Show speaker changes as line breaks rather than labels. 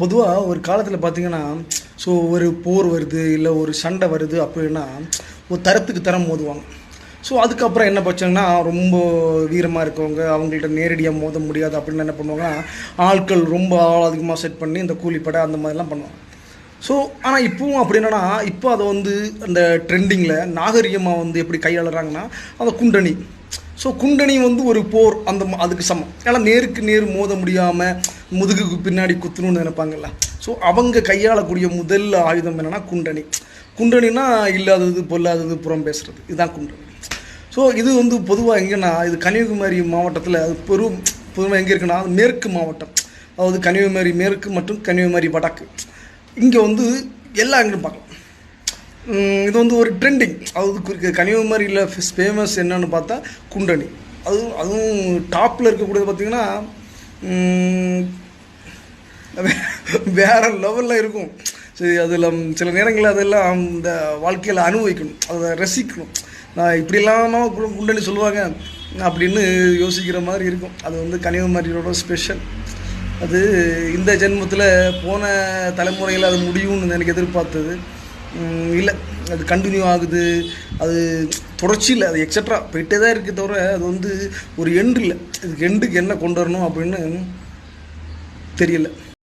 பொதுவாக ஒரு காலத்தில் பார்த்தீங்கன்னா, ஸோ ஒரு போர் வருது, இல்லை ஒரு சண்டை வருது அப்படின்னா, ஒரு தரத்துக்கு தரம் மோதுவாங்க. ஸோ அதுக்கப்புறம் என்ன பிரச்சனைனா, ரொம்ப வீரமாக இருக்கவங்க, அவங்கள்ட்ட நேரடியாக மோத முடியாது அப்படின்னு என்ன பண்ணுவாங்கன்னா, ஆட்கள் ரொம்ப ஆள் அதிகமாக செட் பண்ணி இந்த கூலிப்படை அந்த மாதிரிலாம் பண்ணுவாங்க. ஸோ ஆனால் இப்போவும் அப்படி என்னன்னா, இப்போ அதை வந்து அந்த ட்ரெண்டிங்கில் நாகரிகமாக வந்து எப்படி கையாளுறாங்கன்னா, அந்த குண்டணி. ஸோ குண்டணி வந்து ஒரு போர் அதுக்கு சமம். ஏன்னா நேருக்கு நேர் மோத முடியாமல் முதுகுக்கு பின்னாடி குத்தணும்னு நினைப்பாங்கல்ல. ஸோ அவங்க கையாளக்கூடிய முதல் ஆயுதம் என்னென்னா குண்டணி. குண்டணினா இல்லாதது பொல்லாதது புறம் பேசுகிறது, இதுதான் குண்டணி. ஸோ இது வந்து பொதுவாக எங்கன்னா, இது கன்னியாகுமரி மாவட்டத்தில் அது பொதுவாக எங்கே இருக்குன்னா, மேற்கு மாவட்டம். அதாவது கன்னியாகுமரி மேற்கு மற்றும் கன்னியாகுமரி வடக்கு. இங்கே வந்து எல்லா எங்களும் பார்க்கலாம். இது வந்து ஒரு ட்ரெண்டிங். அதாவது கன்னியாகுமரியில் ஃபேமஸ் என்னன்னு பார்த்தா குண்டணி. அதுவும் டாப்பில் இருக்கக்கூடியது பார்த்திங்கன்னா வேறு லெவலில் இருக்கும். சரி, அதில் சில நேரங்களில் அதெல்லாம் இந்த வாழ்க்கையில் அனுபவிக்கணும், அதை ரசிக்கணும். நான் இப்படிலாம் குண்டணி சொல்லுவாங்க அப்படின்னு யோசிக்கிற மாதிரி இருக்கும். அது வந்து கன்னியாகுமரியோட ஸ்பெஷல். அது இந்த ஜென்மத்தில் போன தலைமுறையில் அது முடியும்னு எனக்கு எதிர்பார்த்தது இல்லை. அது கண்டினியூ ஆகுது, அது தொடர்ச்சி இல்லை, அது எக்ஸட்ரா போயிட்டே தான் இருக்குது. தவிர அது வந்து ஒரு எண்டு இல்லை. இதுக்கு எண்டுக்கு என்ன கொண்டு வரணும் அப்படின்னு தெரியல.